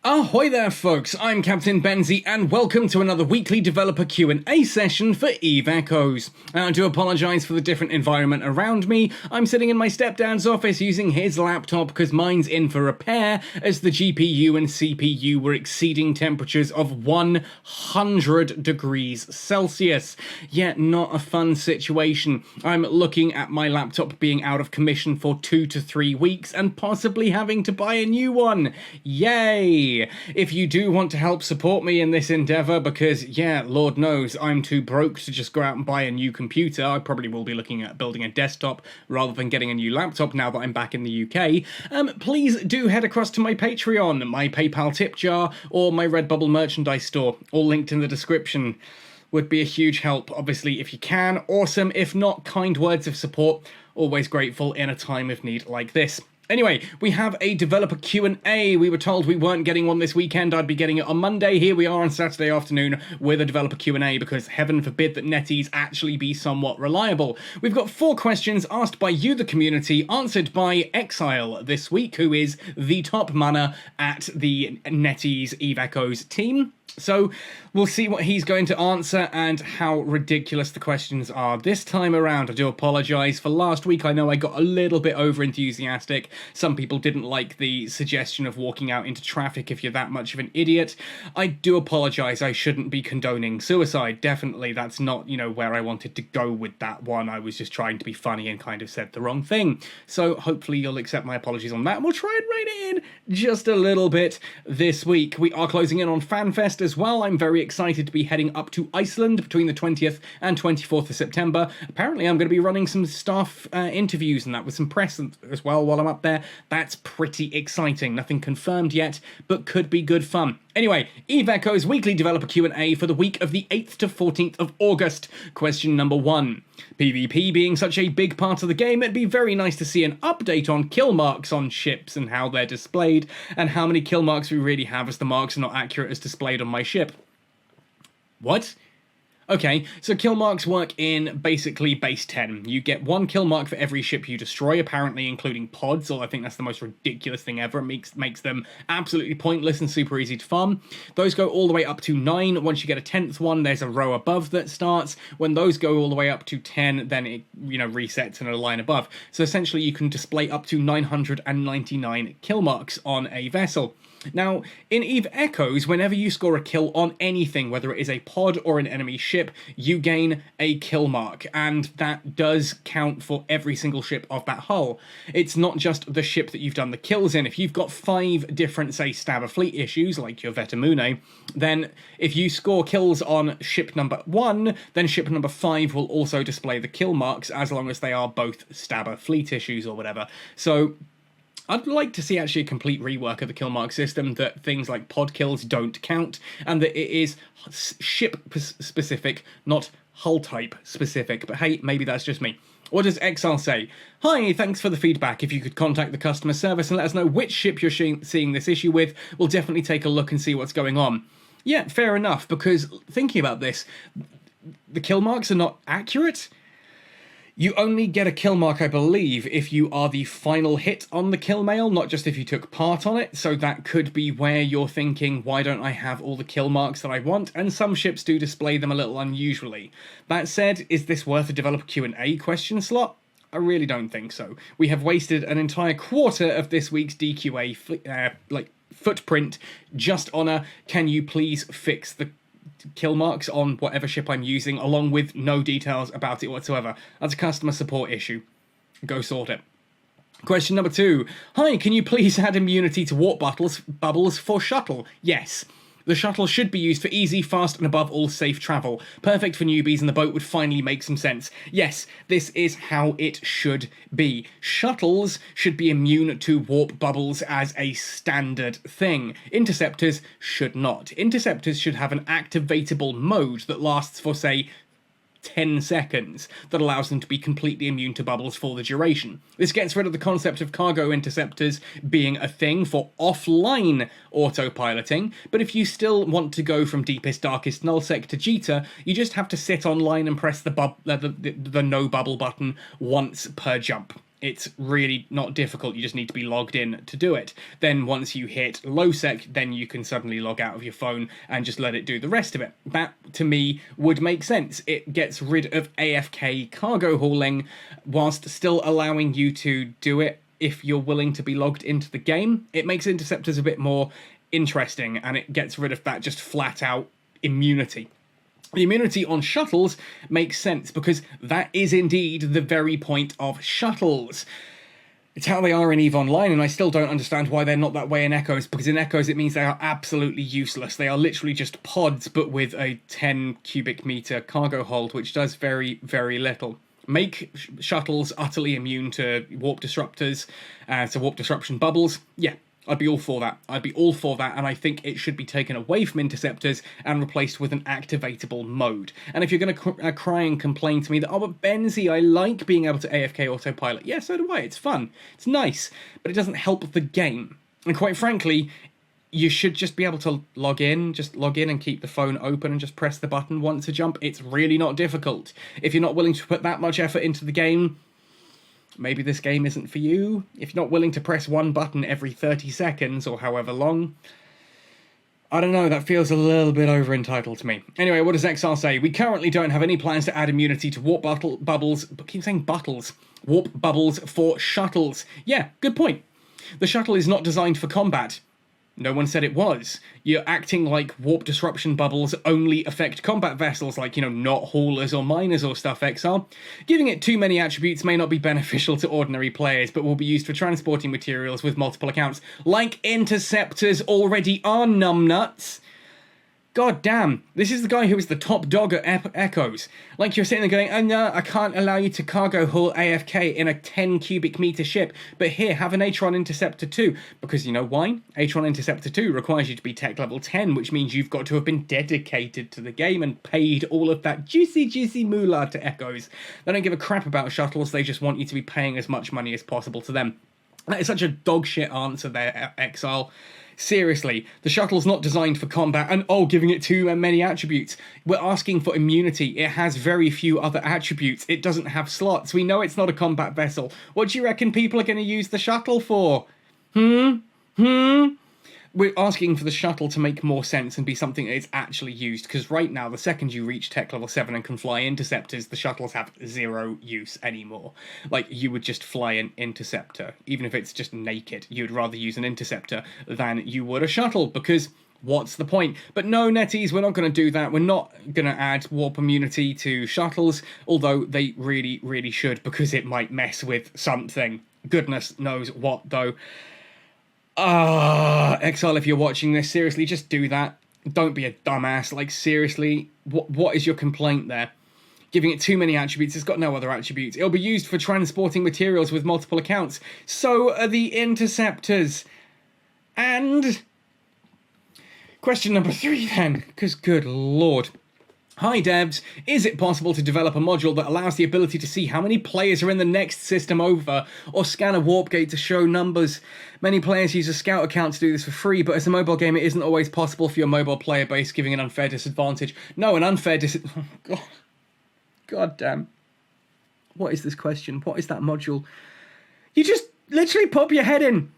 Ahoy there folks, I'm Captain Benzie and welcome to another weekly developer Q&A session for Eve Echoes. I do apologise for the different environment around me. I'm sitting in my stepdad's office using his laptop because mine's in for repair as the GPU and CPU were exceeding temperatures of 100 degrees Celsius. Yet not a fun situation. I'm looking at my laptop being out of commission for 2 to 3 weeks and possibly having to buy a new one. Yay! If you do want to help support me in this endeavour, because, yeah, Lord knows, I'm too broke to just go out and buy a new computer. I probably will be looking at building a desktop rather than getting a new laptop now that I'm back in the UK. Please do head across to my Patreon, my PayPal tip jar, or my Redbubble merchandise store, all linked in the description. Would be a huge help, obviously, if you can. Awesome. If not, kind words of support. Always grateful in a time of need like this. Anyway, we have a developer Q&A. We were told we weren't getting one this weekend. I'd be getting it on Monday. Here we are on Saturday afternoon with a developer Q&A because heaven forbid that NetEase actually be somewhat reliable. We've got 4 questions asked by you, the community, answered by Exile this week, who is the top manner at the NetEase Eve Echoes team. So we'll see what he's going to answer and how ridiculous the questions are this time around. I do apologise for last week. I know I got a little bit over-enthusiastic. Some people didn't like the suggestion of walking out into traffic if you're that much of an idiot. I do apologise. I shouldn't be condoning suicide. Definitely, that's not, where I wanted to go with that one. I was just trying to be funny and kind of said the wrong thing. So hopefully you'll accept my apologies on that. And we'll try and rein it in just a little bit this week. We are closing in on FanFest as well. I'm very excited to be heading up to Iceland between the 20th and 24th of September. Apparently I'm going to be running some staff interviews and that with some press as well while I'm up there. That's pretty exciting. Nothing confirmed yet, but could be good fun. Anyway, Eve Echoes weekly developer Q&A for the week of the 8th to 14th of August. Question number 1. PvP being such a big part of the game, it'd be very nice to see an update on kill marks on ships and how they're displayed, and how many kill marks we really have as the marks are not accurate as displayed on my ship. What? Okay, so kill marks work in basically base 10. You get 1 kill mark for every ship you destroy, apparently including pods, or I think that's the most ridiculous thing ever. It makes them absolutely pointless and super easy to farm. Those go all the way up to 9. Once you get a 10th one, there's a row above that starts. When those go all the way up to 10, then it, resets in a line above. So essentially you can display up to 999 kill marks on a vessel. Now, in Eve Echoes, whenever you score a kill on anything, whether it is a pod or an enemy ship, you gain a kill mark, and that does count for every single ship of that hull. It's not just the ship that you've done the kills in. If you've got 5 different, say, Stabber Fleet issues, like your Vetamune, then if you score kills on ship number 1, then ship number 5 will also display the kill marks, as long as they are both Stabber Fleet issues or whatever. So I'd like to see actually a complete rework of the kill mark system, that things like pod kills don't count, and that it is ship-specific, not hull type specific. But hey, maybe that's just me. What does Exile say? Hi, thanks for the feedback. If you could contact the customer service and let us know which ship you're seeing this issue with, we'll definitely take a look and see what's going on. Yeah, fair enough, because thinking about this, the kill marks are not accurate. You only get a kill mark, I believe, if you are the final hit on the kill mail, not just if you took part on it, so that could be where you're thinking, why don't I have all the kill marks that I want? And some ships do display them a little unusually. That said, is this worth a developer Q&A question slot? I really don't think so. We have wasted an entire quarter of this week's DQA footprint just on a, can you please fix the kill marks on whatever ship I'm using, along with no details about it whatsoever. That's a customer support issue. Go sort it. Question number 2. Hi, can you please add immunity to warp bubbles for shuttle? Yes. The shuttle should be used for easy, fast, and above all safe travel. Perfect for newbies, and the boat would finally make some sense. Yes, this is how it should be. Shuttles should be immune to warp bubbles as a standard thing. Interceptors should not. Interceptors should have an activatable mode that lasts for, say, 10 seconds that allows them to be completely immune to bubbles for the duration. This gets rid of the concept of cargo interceptors being a thing for offline autopiloting, but if you still want to go from deepest, darkest nullsec to Jita, you just have to sit online and press the no bubble button once per jump. It's really not difficult, you just need to be logged in to do it. Then once you hit low sec, then you can suddenly log out of your phone and just let it do the rest of it. That, to me, would make sense. It gets rid of AFK cargo hauling, whilst still allowing you to do it if you're willing to be logged into the game. It makes interceptors a bit more interesting, and it gets rid of that just flat-out immunity. The immunity on shuttles makes sense because that is indeed the very point of shuttles. It's how they are in EVE Online, and I still don't understand why they're not that way in Echoes, because in Echoes it means they are absolutely useless. They are literally just pods, but with a 10 cubic meter cargo hold, which does very, very little. Make shuttles utterly immune to warp disruptors, to warp disruption bubbles. Yeah, I'd be all for that. I'd be all for that, and I think it should be taken away from interceptors and replaced with an activatable mode. And if you're going to cry and complain to me that, oh, but Benzie, I like being able to AFK autopilot. Yeah, so do I. It's fun. It's nice. But it doesn't help the game. And quite frankly, you should just be able to log in. Just log in and keep the phone open and just press the button once to jump. It's really not difficult. If you're not willing to put that much effort into the game, maybe this game isn't for you. If you're not willing to press one button every 30 seconds or however long, I don't know, that feels a little bit over-entitled to me. Anyway, what does XR say? We currently don't have any plans to add immunity to warp bubbles, but keep saying buttles. Warp bubbles for shuttles. Yeah, good point. The shuttle is not designed for combat. No one said it was. You're acting like warp disruption bubbles only affect combat vessels, like, you know, not haulers or miners or stuff, XR. Giving it too many attributes may not be beneficial to ordinary players, but will be used for transporting materials with multiple accounts, like interceptors already are, numbnuts. God damn, this is the guy who is the top dog at Echoes. Like, you're sitting there going, oh no, I can't allow you to cargo haul AFK in a 10 cubic meter ship, but here, have an Atron Interceptor 2. Because you know why? Atron Interceptor 2 requires you to be tech level 10, which means you've got to have been dedicated to the game and paid all of that juicy moolah to Echoes. They don't give a crap about shuttles, they just want you to be paying as much money as possible to them. That is such a dogshit answer there, Exile. Seriously, the shuttle's not designed for combat, and giving it too many attributes. We're asking for immunity. It has very few other attributes. It doesn't have slots. We know it's not a combat vessel. What do you reckon people are going to use the shuttle for? We're asking for the shuttle to make more sense and be something that is actually used, because right now, the second you reach tech level 7 and can fly interceptors, the shuttles have zero use anymore. Like, you would just fly an interceptor. Even if it's just naked, you would rather use an interceptor than you would a shuttle, because what's the point? But no, Netties, we're not going to do that. We're not going to add warp immunity to shuttles, although they really, really should, because it might mess with something. Goodness knows what, though. Exile, if you're watching this, seriously, just do that. Don't be a dumbass. Like, seriously, what is your complaint there? Giving it too many attributes, it's got no other attributes. It'll be used for transporting materials with multiple accounts. So are the interceptors. And question number 3 then, because good lord. Hi devs, is it possible to develop a module that allows the ability to see how many players are in the next system over, or scan a warp gate to show numbers? Many players use a scout account to do this for free, but as a mobile game it isn't always possible for your mobile player base, giving an unfair disadvantage. No, an unfair God damn. What is this question? What is that module? You just literally pop your head in.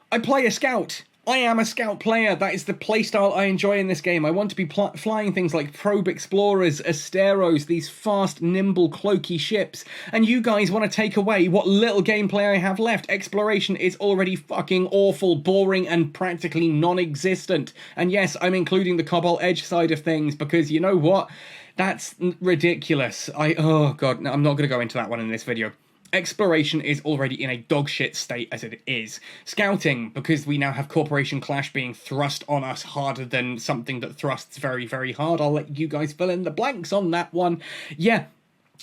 I play a scout. I am a scout player. That is the playstyle I enjoy in this game. I want to be flying things like probe explorers, asteros, these fast, nimble, cloaky ships. And you guys want to take away what little gameplay I have left. Exploration is already fucking awful, boring, and practically non-existent. And yes, I'm including the Cobalt Edge side of things because you know what? That's ridiculous. Oh god, no, I'm not going to go into that one in this video. Exploration is already in a dogshit state as it is. Scouting, because we now have Corporation Clash being thrust on us harder than something that thrusts very, very hard. I'll let you guys fill in the blanks on that one. Yeah.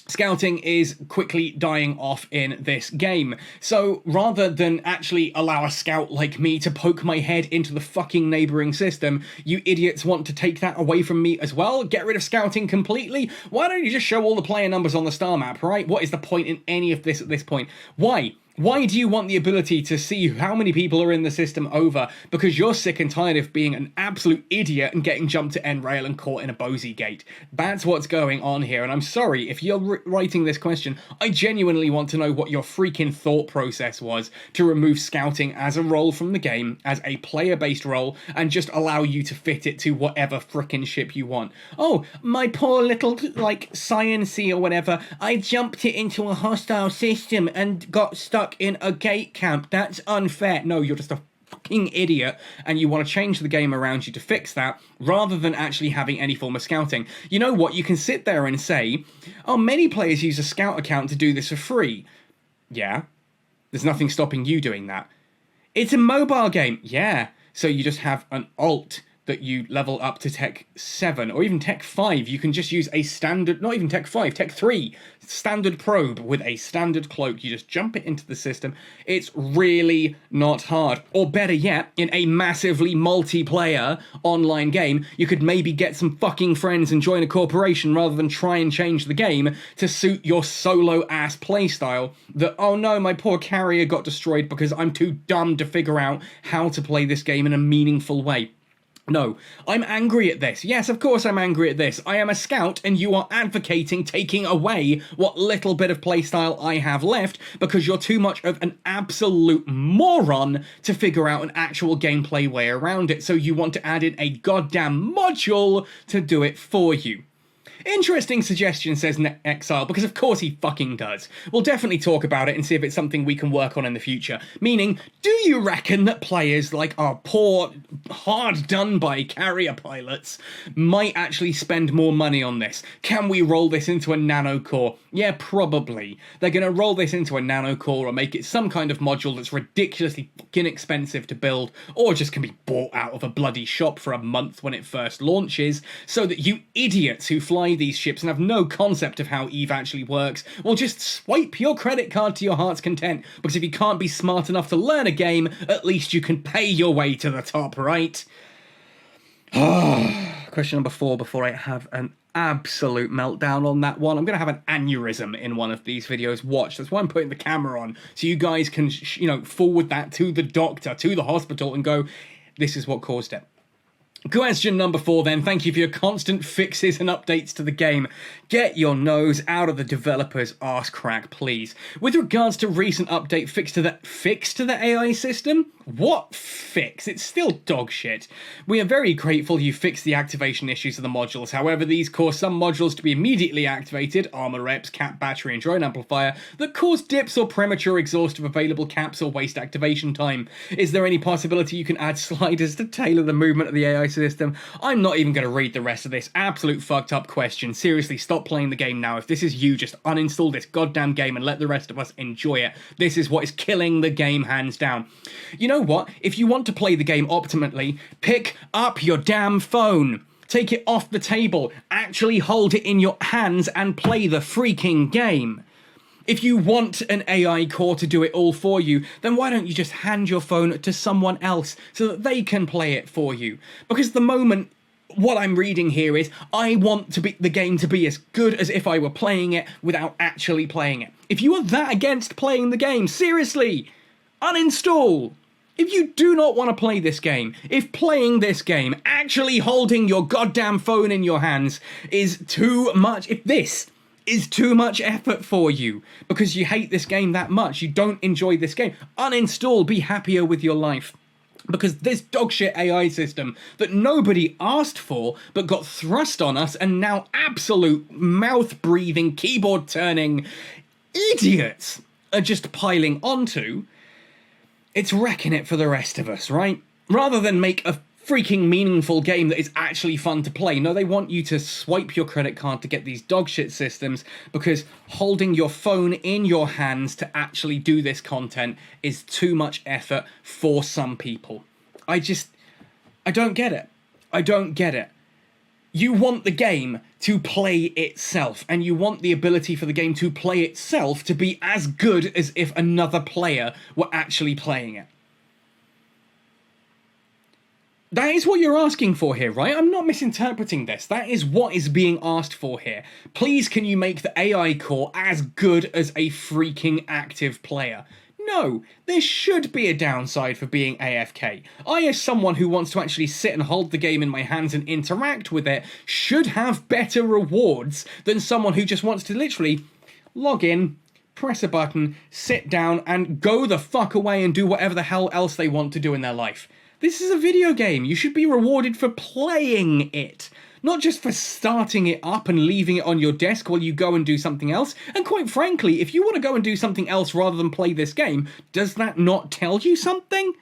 Scouting is quickly dying off in this game. So rather than actually allow a scout like me to poke my head into the fucking neighbouring system, you idiots want to take that away from me as well? Get rid of scouting completely? Why don't you just show all the player numbers on the star map, right? What is the point in any of this at this point? Why? Why do you want the ability to see how many people are in the system over because you're sick and tired of being an absolute idiot and getting jumped to end rail and caught in a Benzie gate? That's what's going on here, and I'm sorry if you're writing this question. I genuinely want to know what your freaking thought process was to remove scouting as a role from the game, as a player-based role, and just allow you to fit it to whatever frickin' ship you want. Oh, my poor little, like, sciencey or whatever, I jumped it into a hostile system and got stuck in a gate camp. That's unfair. No, you're just a fucking idiot, and you want to change the game around you to fix that, rather than actually having any form of scouting. You know what? You can sit there and say, oh, many players use a scout account to do this for free. Yeah. There's nothing stopping you doing that. It's a mobile game. Yeah. So you just have an alt that you level up to Tech 7, or even Tech 5. You can just use a standard, not even Tech 5, Tech 3, standard probe with a standard cloak. You just jump it into the system. It's really not hard. Or better yet, in a massively multiplayer online game, you could maybe get some fucking friends and join a corporation rather than try and change the game to suit your solo-ass playstyle that, oh no, my poor carrier got destroyed because I'm too dumb to figure out how to play this game in a meaningful way. No, I'm angry at this. Yes, of course I'm angry at this. I am a scout and you are advocating taking away what little bit of playstyle I have left because you're too much of an absolute moron to figure out an actual gameplay way around it, so you want to add in a goddamn module to do it for you. Interesting suggestion, says Exile, because of course he fucking does. We'll definitely talk about it and see if it's something we can work on in the future. Meaning, do you reckon that players like our poor, hard-done-by carrier pilots might actually spend more money on this? Can we roll this into a nanocore? Yeah, probably. They're going to roll this into a nanocore or make it some kind of module that's ridiculously fucking expensive to build, or just can be bought out of a bloody shop for a month when it first launches, so that you idiots who fly these ships and have no concept of how EVE actually works will just swipe your credit card to your heart's content, because if you can't be smart enough to learn a game, at least you can pay your way to the top, right? Question number 4 before I have an absolute meltdown on that one. I'm going to have an aneurysm in one of these videos. Watch, that's why I'm putting the camera on, so you guys can, forward that to the doctor, to the hospital, and go, this is what caused it. Question number 4 then. Thank you for your constant fixes and updates to the game. Get your nose out of the developer's arse crack, please. With regards to recent update fix to the AI system? What fix? It's still dog shit. We are very grateful you fixed the activation issues of the modules. However, these cause some modules to be immediately activated, armor reps, cap battery, and drone amplifier, that cause dips or premature exhaust of available caps or waste activation time. Is there any possibility you can add sliders to tailor the movement of the AI system? I'm not even going to read the rest of this. Absolute fucked up question. Seriously, stop playing the game now. If this is you, just uninstall this goddamn game and let the rest of us enjoy it. This is what is killing the game, hands down. You know what? If you want to play the game optimally, pick up your damn phone. Take it off the table. Actually hold it in your hands and play the freaking game. If you want an AI core to do it all for you, then why don't you just hand your phone to someone else so that they can play it for you? Because the moment, what I'm reading here is, I want the game to be as good as if I were playing it without actually playing it. If you are that against playing the game, seriously, uninstall. If you do not want to play this game, if playing this game, actually holding your goddamn phone in your hands is too much, if this is too much effort for you because you hate this game that much, you don't enjoy this game, uninstall, be happier with your life. Because this dogshit AI system that nobody asked for but got thrust on us, and now absolute mouth-breathing, keyboard-turning idiots are just piling onto, it's wrecking it for the rest of us, right? Rather than make a freaking meaningful game that is actually fun to play. No, they want you to swipe your credit card to get these dogshit systems because holding your phone in your hands to actually do this content is too much effort for some people. I don't get it. I don't get it. You want the game to play itself, and you want the ability for the game to play itself to be as good as if another player were actually playing it. That is what you're asking for here, right? I'm not misinterpreting this. That is what is being asked for here. Please, can you make the AI core as good as a freaking active player? No, there should be a downside for being AFK. I, as someone who wants to actually sit and hold the game in my hands and interact with it, should have better rewards than someone who just wants to literally log in, press a button, sit down, and go the fuck away and do whatever the hell else they want to do in their life. This is a video game. You should be rewarded for playing it, not just for starting it up and leaving it on your desk while you go and do something else. And quite frankly, if you want to go and do something else rather than play this game, does that not tell you something?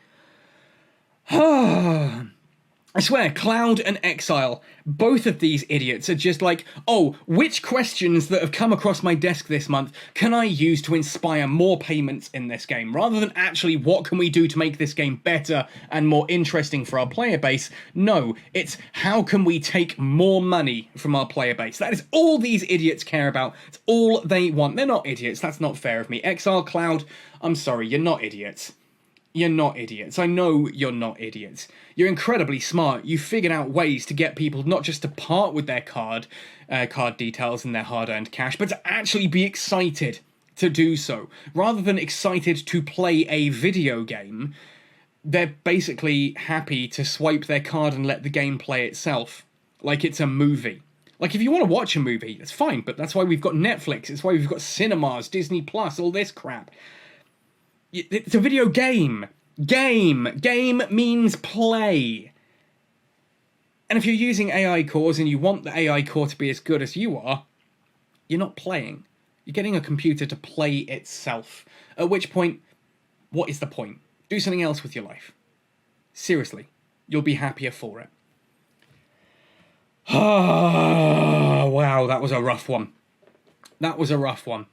I swear, Cloud and Exile, both of these idiots are just like, oh, which questions that have come across my desk this month can I use to inspire more payments in this game? Rather than actually, what can we do to make this game better and more interesting for our player base? No, it's how can we take more money from our player base? That is all these idiots care about. It's all they want. They're not idiots. That's not fair of me. Exile, Cloud, I'm sorry, you're not idiots. You're not idiots. I know you're not idiots. You're incredibly smart. You figured out ways to get people not just to part with their card details and their hard-earned cash, but to actually be excited to do so. Rather than excited to play a video game, they're basically happy to swipe their card and let the game play itself, like it's a movie. Like, if you want to watch a movie, that's fine, but that's why we've got Netflix, it's why we've got cinemas, Disney Plus, all this crap. It's a video game. Game means play. And if you're using AI cores and you want the AI core to be as good as you are, you're not playing. You're getting a computer to play itself. At which point, what is the point? Do something else with your life. Seriously, you'll be happier for it. Wow, that was a rough one. That was a rough one.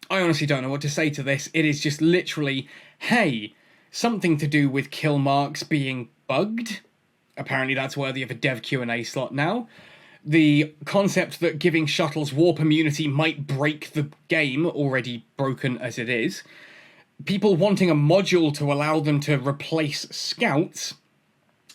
I honestly don't know what to say to this. It is just literally, hey, something to do with kill marks being bugged. Apparently that's worthy of a dev Q&A slot now. The concept that giving shuttles warp immunity might break the game, already broken as it is. People wanting a module to allow them to replace scouts.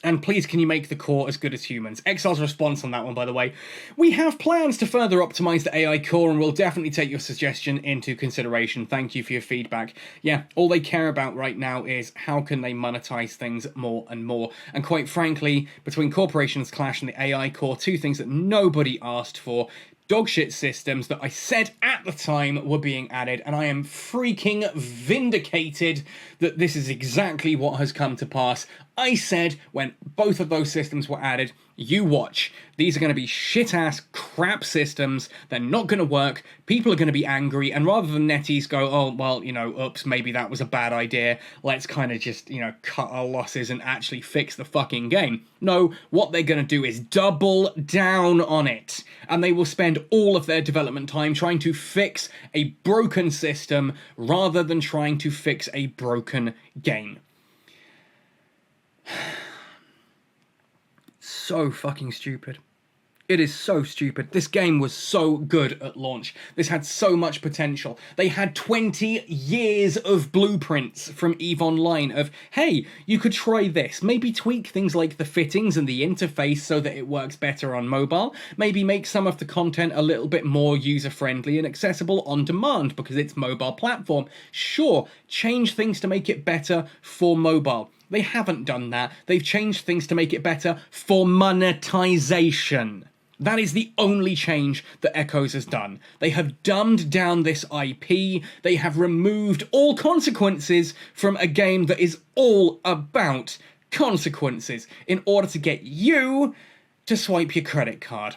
And please, can you make the core as good as humans? Exile's response on that one, by the way. We have plans to further optimize the AI core, and we'll definitely take your suggestion into consideration. Thank you for your feedback. Yeah, all they care about right now is how can they monetize things more and more. And quite frankly, between Corporations Clash and the AI core, two things that nobody asked for, dogshit systems that I said at the time were being added, and I am freaking vindicated that this is exactly what has come to pass. I said when both of those systems were added, you watch. These are going to be shit-ass crap systems. They're not going to work. People are going to be angry. And rather than netties go, oh, well, you know, oops, maybe that was a bad idea. Let's kind of just, you know, cut our losses and actually fix the fucking game. No, what they're going to do is double down on it. And they will spend all of their development time trying to fix a broken system rather than trying to fix a broken game. So fucking stupid. It is so stupid. This game was so good at launch. This had so much potential. They had 20 years of blueprints from EVE Online of, hey, you could try this. Maybe tweak things like the fittings and the interface so that it works better on mobile. Maybe make some of the content a little bit more user-friendly and accessible on demand because it's mobile platform. Sure, change things to make it better for mobile. They haven't done that. They've changed things to make it better for monetization. That is the only change that Echoes has done. They have dumbed down this IP. They have removed all consequences from a game that is all about consequences in order to get you to swipe your credit card.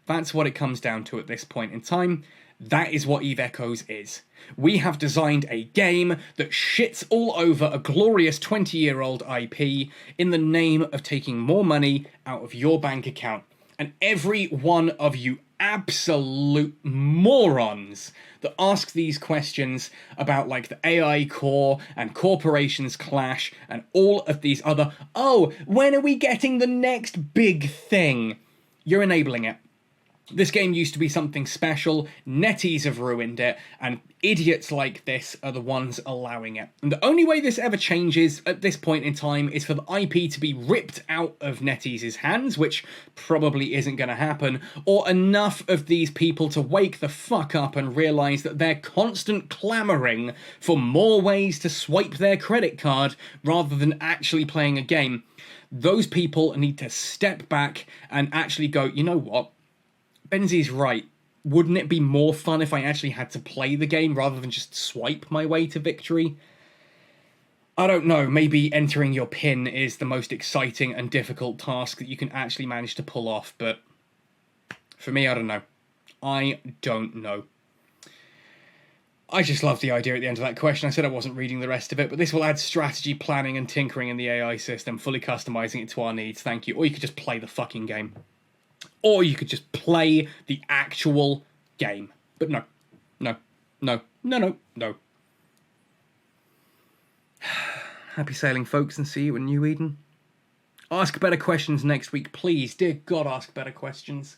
That's what it comes down to at this point in time. That is what EVE Echoes is. We have designed a game that shits all over a glorious 20-year-old IP in the name of taking more money out of your bank account. And every one of you absolute morons that ask these questions about like the AI core and Corporations Clash and all of these other, oh, when are we getting the next big thing? You're enabling it. This game used to be something special, netties have ruined it, and idiots like this are the ones allowing it. And the only way this ever changes at this point in time is for the IP to be ripped out of netties' hands, which probably isn't going to happen, or enough of these people to wake the fuck up and realise that their constant clamouring for more ways to swipe their credit card rather than actually playing a game, those people need to step back and actually go, you know what? Benzie's right. Wouldn't it be more fun if I actually had to play the game rather than just swipe my way to victory? I don't know, maybe entering your PIN is the most exciting and difficult task that you can actually manage to pull off, but for me, I don't know. I don't know. I just love the idea at the end of that question. I said I wasn't reading the rest of it, but this will add strategy, planning, and tinkering in the AI system, fully customizing it to our needs. Thank you. Or you could just play the fucking game. Or you could just play the actual game. But no. No. No. No, no, no. Happy sailing, folks, and see you in New Eden. Ask better questions next week, please. Dear God, ask better questions.